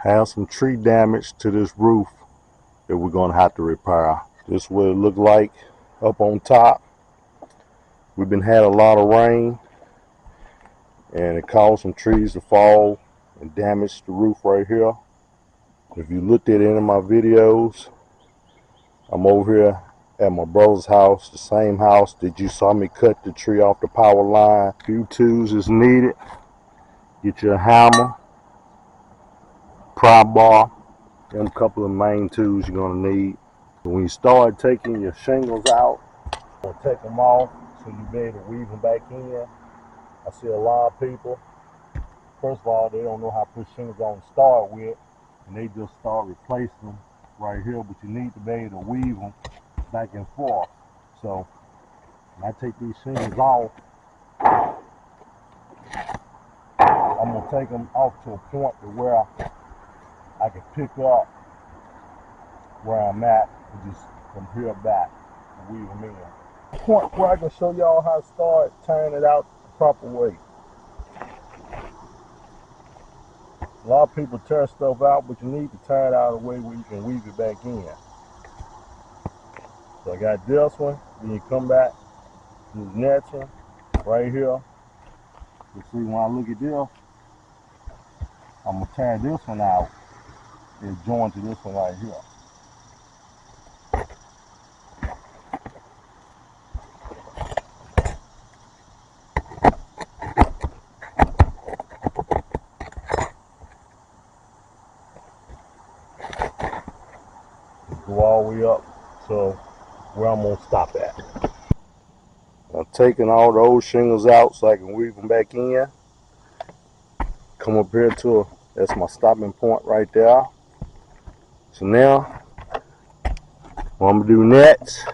Have some tree damage to this roof that we're gonna have to repair. This is what it looked like up on top. We've been had a lot of rain and it caused some trees to fall and damage the roof right here. If you looked at any of my videos, I'm over here at my brother's house, the same house that you saw me cut the tree off the power line. A few tools is needed. Get your hammer, pry bar, and a couple of main tools you're gonna need. When you start taking your shingles out, you're gonna take them off so you be able to weave them back in. I see a lot of people, first of all, they don't know how to put shingles on to start with, and they just start replacing them right here, but you need to be able to weave them back and forth. So when I take these shingles off, I'm gonna take them off to a point to where I can pick up where I'm at and just from here back and weave them in. Point where I can show y'all how to start tearing it out the proper way. A lot of people tear stuff out, but you need to tear it out of a way where you can weave it back in. So I got this one, then you come back to the next one right here. You see, when I look at this, I'm gonna tear this one out and join to this one right here. Go all the way up to where I'm gonna stop at. I'm taking all the old shingles out so I can weave them back in. Come up here to that's my stopping point right there. So now what I'm gonna do next,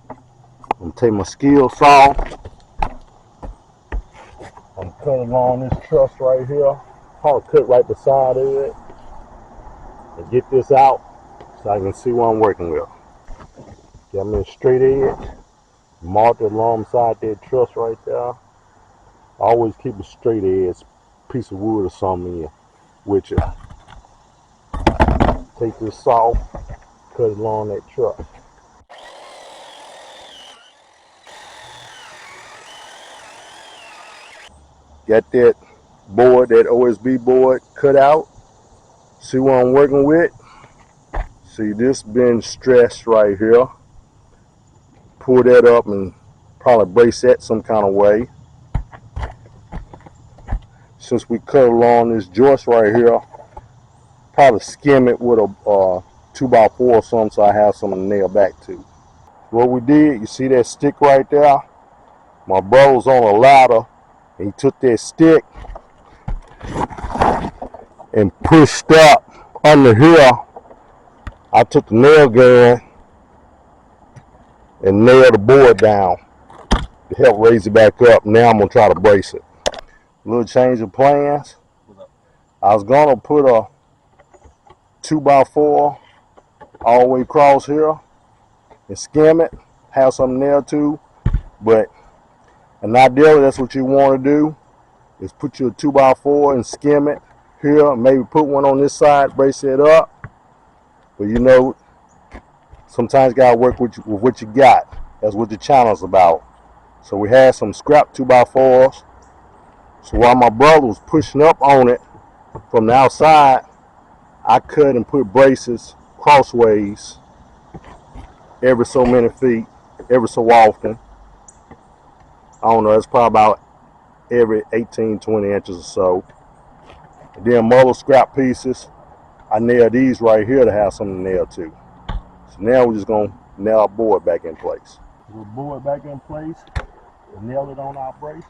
I'm gonna take my skill saw. I'm cutting along this truss right here. Probably cut right beside it and get this out so I can see what I'm working with. Got me a straight edge, marked it alongside that truss right there. Always keep a straight edge piece of wood or something in with you. Take this saw, cut it along that truss. Got that board, that OSB board cut out. See what I'm working with? See, this been stretched right here. Pull that up and probably brace that some kind of way. Since we cut along this joist right here, probably skim it with a 2x4 or something so I have something to nail back to. What we did, you see that stick right there? My bro was on a ladder and he took that stick and pushed up under here. I took the nail gun and nailed the board down to help raise it back up. Now I'm gonna try to brace it. A little change of plans. I was gonna put a 2x4 all the way across here and skim it, have something there too, but and ideally that's what you want to do, is put your 2x4 and skim it here, maybe put one on this side, brace it up, but you know, sometimes you gotta work with what you got. That's what the channel's about. So we had some scrap 2x4s, so while my brother was pushing up on it from the outside, I cut and put braces crossways every so many feet, every so often. I don't know, it's probably about every 18, 20 inches or so. And then other scrap pieces, I nailed these right here to have something to nail to. So now we're just gonna nail our board back in place. Put the board back in place, nail it on our braces.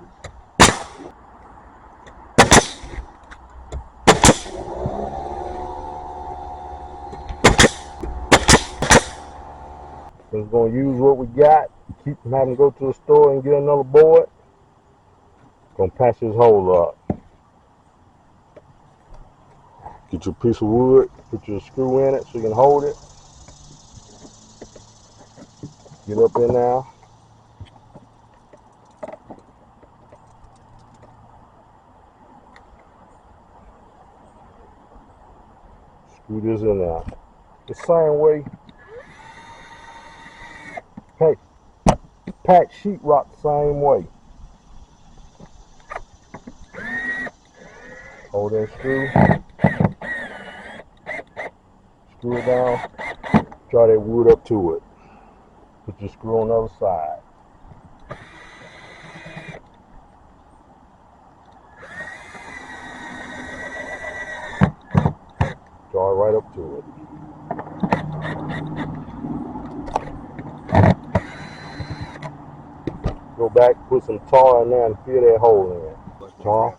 We're gonna use what we got, keep from having to go to the store and get another board. Gonna patch this hole up. Get your piece of wood, put your screw in it so you can hold it. Get up in there. Screw this in there. The same way. Pack sheetrock the same way. Hold that screw. Screw it down. Draw that wood up to it. Put your screw on the other side. Draw it right up to it. Go back, put some tar in there and fill that hole in. Tar.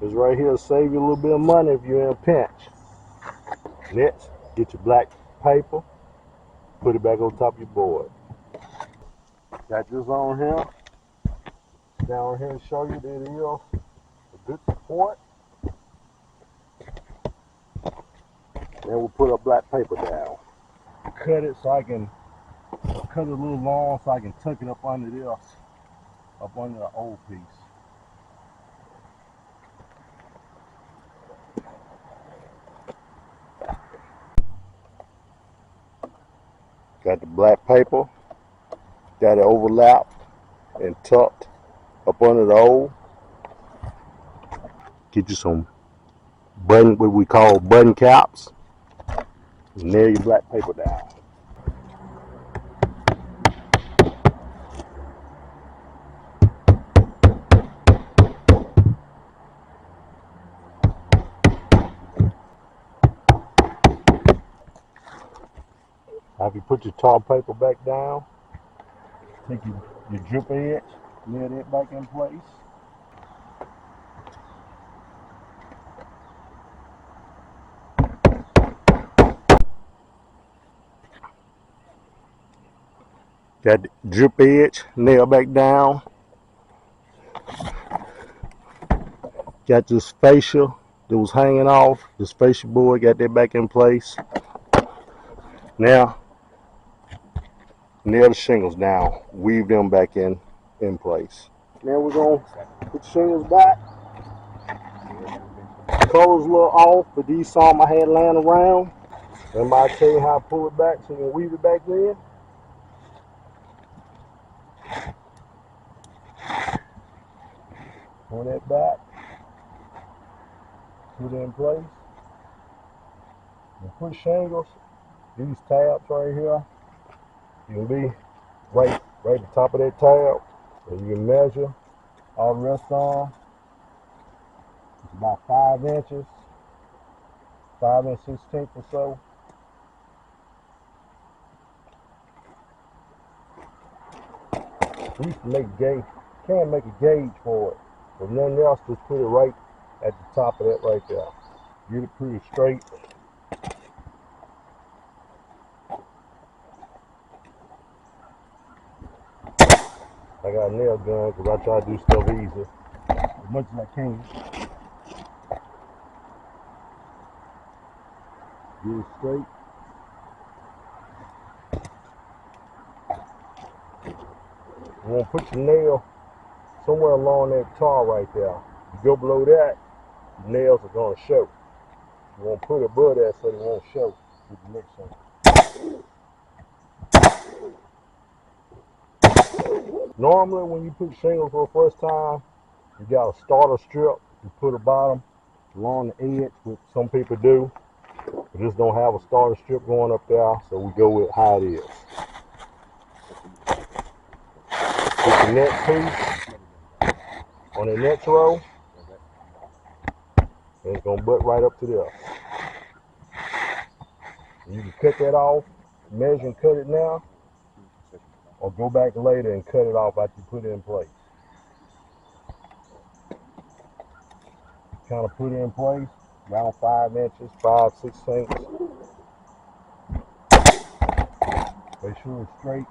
This right here will save you a little bit of money if you're in a pinch. Next, get your black paper, put it back on top of your board. Got this on here. Down here to show you that it is a good support. Then we'll put a black paper down. Cut it so I can cut it a little long so I can tuck it up under this, up under the old piece. Got the black paper, got it overlapped and tucked up under the old. Get you some button, what we call button caps. Nail your black paper down. After you put your tar paper back down, take your drip edge, nail that back in place. Got the drip edge, nail back down. Got this fascia that was hanging off, this fascia board, got that back in place. Now, nail the shingles down, weave them back in place. Now we're going to put the shingles back. The color's a little off, but these some I had laying around. Remember I tell you how to pull it back so you can weave it back in? Pull that back, put it in place. You put shingles, these tabs right here, you can be right at the top of that tab, and you can measure all the rest on. It's about 5 inches, 5 1/16 or so. We used to make a gauge, can't make a gauge for it, but nothing else, just put it right at the top of that right there. Get it pretty straight. I got a nail gun because I try to do stuff easy as much as I can. Get it straight. You want to put your nail somewhere along that tar right there. You go below that, your nails are going to show. You want to put it above that so they won't show with the next one. Normally when you put shingles for the first time, you got a starter strip. You put a bottom along the edge, which some people do. We just don't have a starter strip going up there, so we go with how it is. Put the next piece on the next row, and it's going to butt right up to there. You can cut that off, measure and cut it now, or go back later and cut it off after you put it in place. Kind of put it in place, around 5 inches, 5 1/16. Make sure it's straight.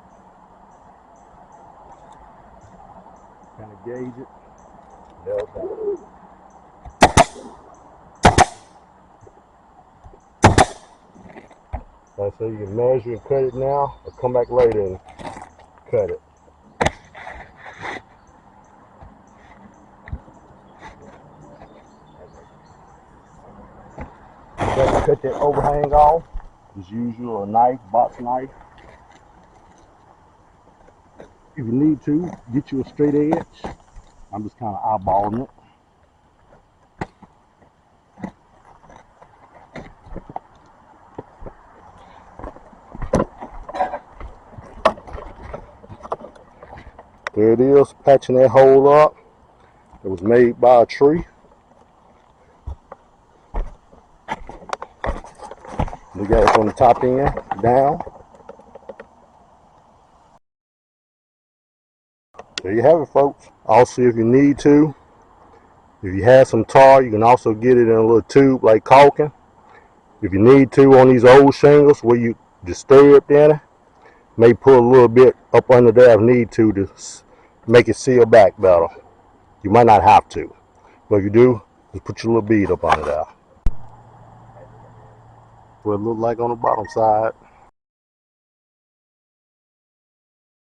Kind of gauge it. Nail it down. Like I say, you can measure and cut it now, or come back later and cut it. cut that overhang off, just use your knife, box knife. If you need to, get you a straight edge. I'm just kind of eyeballing it. There it is, patching that hole up. It was made by a tree. We got it from the top end down. There you have it, folks. Also, if you need to, if you have some tar, you can also get it in a little tube like caulking. If you need to, on these old shingles where you disturbed in it, may put a little bit up under there if need to make it seal back better. You might not have to, but if you do, just put your little bead up under there. What it look like on the bottom side.